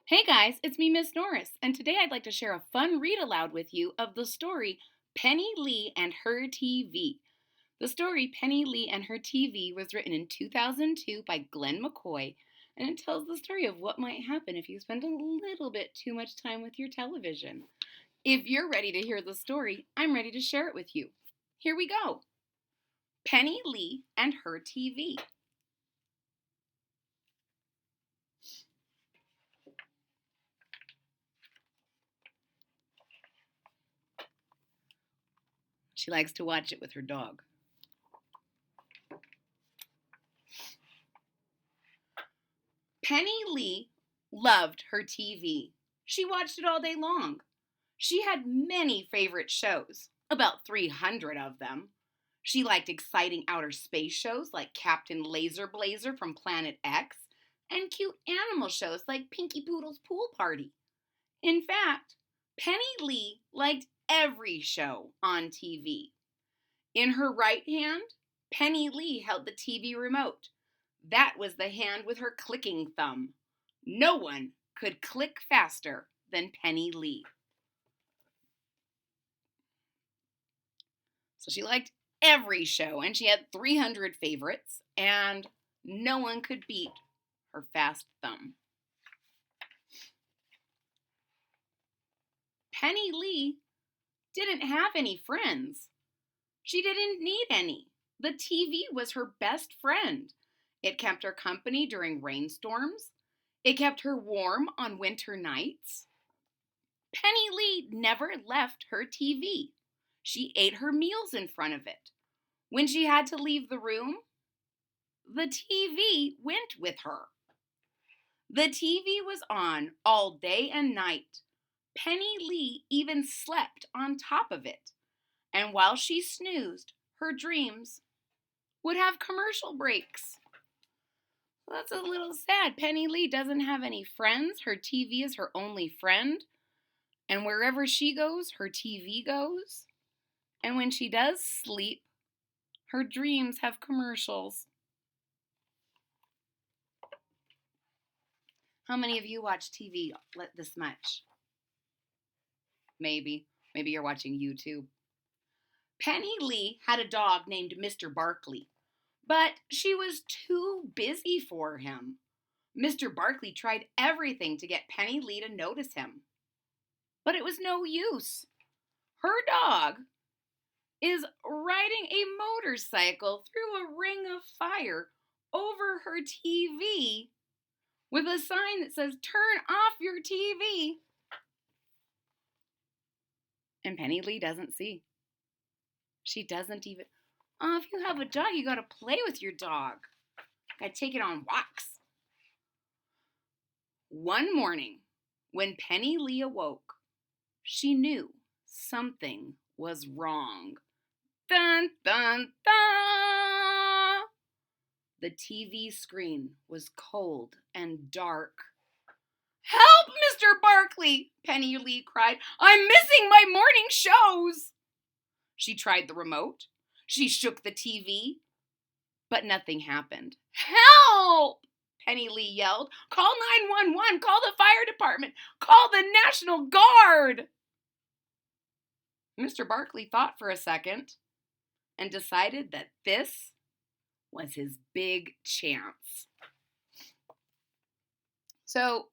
Hey guys, it's me, Miss Norris, and today I'd like to share a fun read aloud with you of the story Penny Lee and Her TV. The story Penny Lee and Her TV was written in 2002 by Glenn McCoy, and it tells the story of what might happen if you spend a little bit too much time with your television. If you're ready to hear the story, I'm ready to share it with you. Here we go. Penny Lee and Her TV. She likes to watch it with her dog. Penny Lee loved her TV. She watched it all day long. She had many favorite shows, about 300 of them. She liked exciting outer space shows like Captain Laser Blazer from Planet X and cute animal shows like Pinky Poodle's Pool Party. In fact, Penny Lee liked every show on TV. In her right hand, Penny Lee held the TV remote. That was the hand with her clicking thumb. No one could click faster than Penny Lee. So she liked every show, and she had 300 favorites, and no one could beat her fast thumb. Penny Lee didn't have any friends. She didn't need any. The TV was her best friend. It kept her company during rainstorms. It kept her warm on winter nights. Penny Lee never left her TV. She ate her meals in front of it. When she had to leave the room, the TV went with her. The TV was on all day and night. Penny Lee even slept on top of it. And while she snoozed, her dreams would have commercial breaks. Well, that's a little sad. Penny Lee doesn't have any friends. Her TV is her only friend. And wherever she goes, her TV goes. And when she does sleep, her dreams have commercials. How many of you watch TV this much? Maybe you're watching YouTube. Penny Lee had a dog named Mr. Barkley, but she was too busy for him. Mr. Barkley tried everything to get Penny Lee to notice him, but it was no use. Her dog is riding a motorcycle through a ring of fire over her TV with a sign that says, "Turn off your TV." And Penny Lee doesn't see. She doesn't even, if you have a dog, you gotta play with your dog. Gotta take it on walks. One morning, when Penny Lee awoke, she knew something was wrong. Dun, dun, dun! The TV screen was cold and dark. "Help, Mr. Barkley!" Penny Lee cried. "I'm missing my morning shows!" She tried the remote. She shook the TV, but nothing happened. "Help!" Penny Lee yelled. "Call 911! Call the fire department! Call the National Guard!" Mr. Barkley thought for a second and decided that this was his big chance. So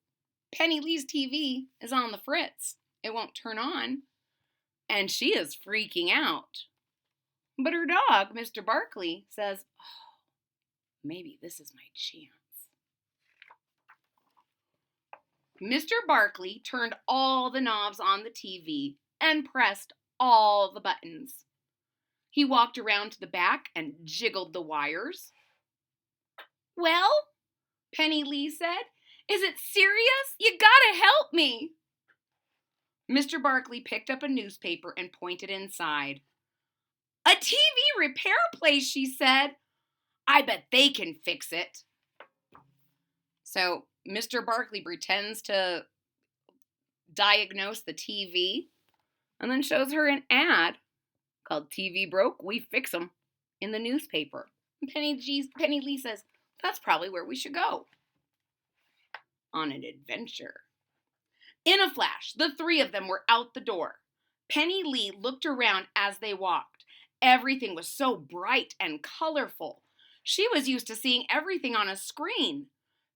Penny Lee's TV is on the fritz. It won't turn on, and she is freaking out. But her dog, Mr. Barkley, says, "Oh, maybe this is my chance." Mr. Barkley turned all the knobs on the TV and pressed all the buttons. He walked around to the back and jiggled the wires. "Well," Penny Lee said, "is it serious? You gotta help me." Mr. Barkley picked up a newspaper and pointed inside. "A TV repair place," she said. "I bet they can fix it." So Mr. Barkley pretends to diagnose the TV and then shows her an ad called "TV Broke, We Fix 'em" in the newspaper. And Penny Lee says, "That's probably where we should go on an adventure." In a flash, the three of them were out the door. Penny Lee looked around as they walked. Everything was so bright and colorful. She was used to seeing everything on a screen.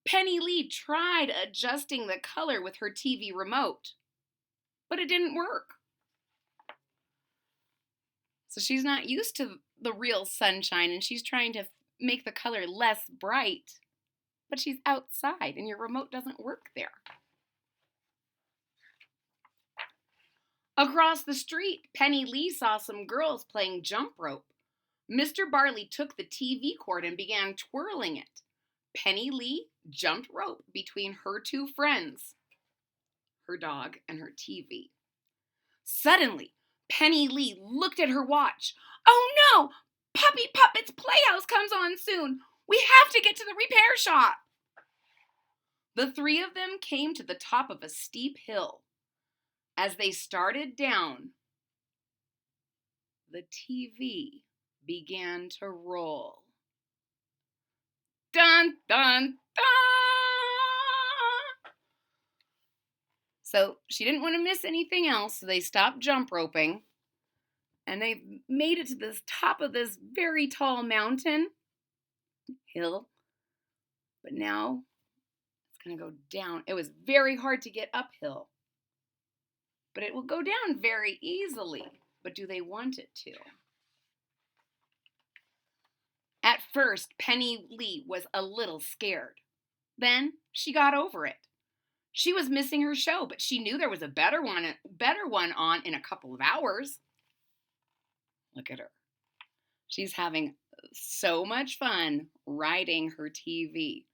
Penny Lee tried adjusting the color with her TV remote, but it didn't work. So she's not used to the real sunshine, and she's trying to make the color less bright, but she's outside and your remote doesn't work there. Across the street, Penny Lee saw some girls playing jump rope. Mr. Barkley took the TV cord and began twirling it. Penny Lee jumped rope between her two friends, her dog and her TV. Suddenly, Penny Lee looked at her watch. Oh no! Puppy Puppet's Playhouse comes on soon. We have to get to the repair shop. The three of them came to the top of a steep hill. As they started down, the TV began to roll. Dun, dun, dun! So she didn't want to miss anything else, so they stopped jump roping, and they made it to the top of this very tall mountain hill. But now it's going to go down. It was very hard to get uphill, but it will go down very easily. But do they want it to? At first, Penny Lee was a little scared. Then she got over it. She was missing her show, but she knew there was a better one on in a couple of hours. Look at her. She's having so much fun riding her TV.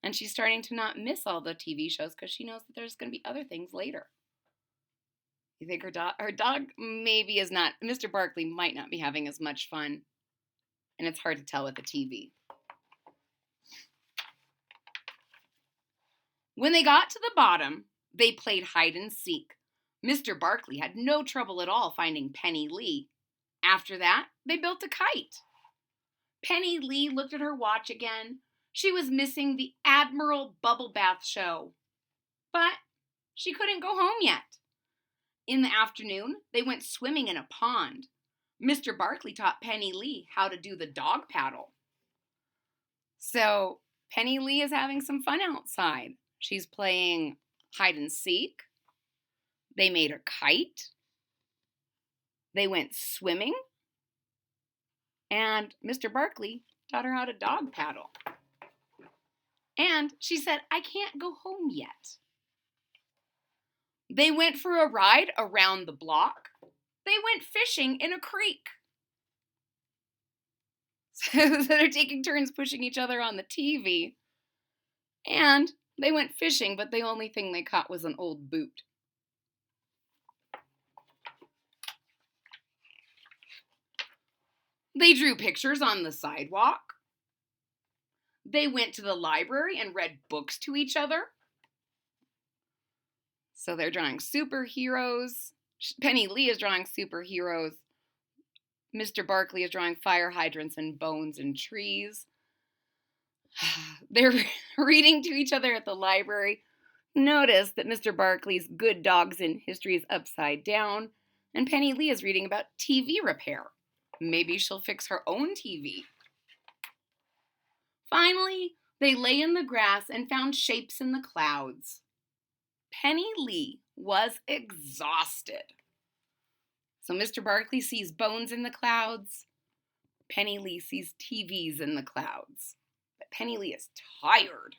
And she's starting to not miss all the TV shows because she knows that there's going to be other things later. You think her dog maybe is not, Mr. Barkley might not be having as much fun. And it's hard to tell with the TV. When they got to the bottom, they played hide and seek. Mr. Barkley had no trouble at all finding Penny Lee. After that, they built a kite. Penny Lee looked at her watch again. She was missing the Admiral Bubble Bath show. But she couldn't go home yet. In the afternoon, they went swimming in a pond. Mr. Barkley taught Penny Lee how to do the dog paddle. So Penny Lee is having some fun outside. She's playing hide and seek. They made a kite. They went swimming. And Mr. Barkley taught her how to dog paddle. And she said, I can't go home yet. They went for a ride around the block. They went fishing in a creek. So they're taking turns pushing each other on the TV. And they went fishing, but the only thing they caught was an old boot. They drew pictures on the sidewalk. They went to the library and read books to each other. So they're drawing superheroes. Penny Lee is drawing superheroes. Mr. Barkley is drawing fire hydrants and bones and trees. They're reading to each other at the library. Notice that Mr. Barkley's Good Dogs in History is upside down, and Penny Lee is reading about TV repair. Maybe she'll fix her own TV. Finally, they lay in the grass and found shapes in the clouds. Penny Lee was exhausted. So Mr. Barkley sees bones in the clouds. Penny Lee sees TVs in the clouds. But Penny Lee is tired.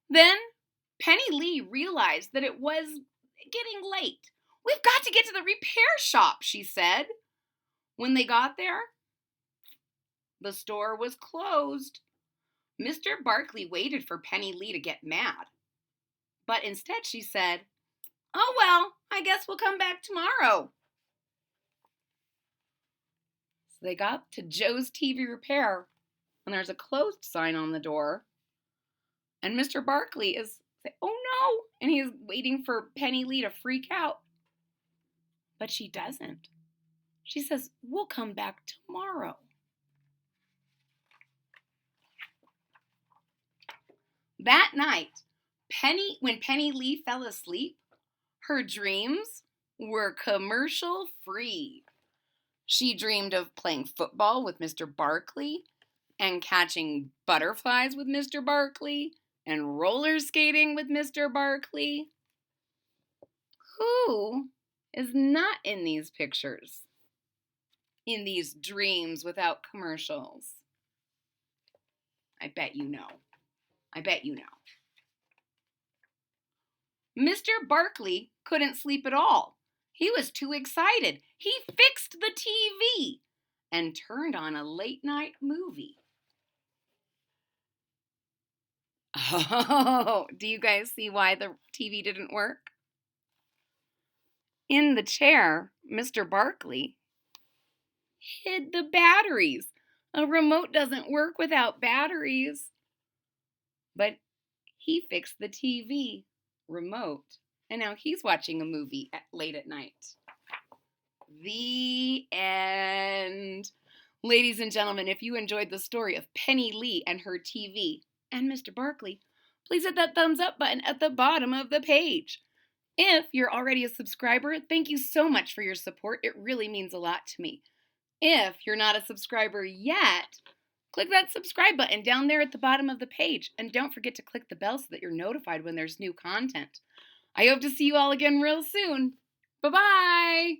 Then Penny Lee realized that it was getting late. We've got to get to the repair shop, she said. When they got there, the store was closed. Mr. Barkley waited for Penny Lee to get mad. But instead she said, oh well, I guess we'll come back tomorrow. So they got to Joe's TV repair, and there's a closed sign on the door. And Mr. Barkley is saying, oh no, and he's waiting for Penny Lee to freak out. But she doesn't. She says, we'll come back tomorrow. That night, When Penny Lee fell asleep, her dreams were commercial free. She dreamed of playing football with Mr. Barkley and catching butterflies with Mr. Barkley and roller skating with Mr. Barkley. Who is not in these pictures? In these dreams without commercials? I bet you know. I bet you know. Mr. Barkley couldn't sleep at all. He was too excited. He fixed the TV and turned on a late night movie. Oh, do you guys see why the TV didn't work? In the chair, Mr. Barkley hid the batteries. A remote doesn't work without batteries. But he fixed the TV remote, and now he's watching a movie late at night. The end. Ladies and gentlemen, if you enjoyed the story of Penny Lee and her TV and Mr. Barkley, please hit that thumbs up button at the bottom of the page. If you're already a subscriber, thank you so much for your support. It really means a lot to me. If you're not a subscriber yet, click that subscribe button down there at the bottom of the page. And don't forget to click the bell so that you're notified when there's new content. I hope to see you all again real soon. Bye-bye.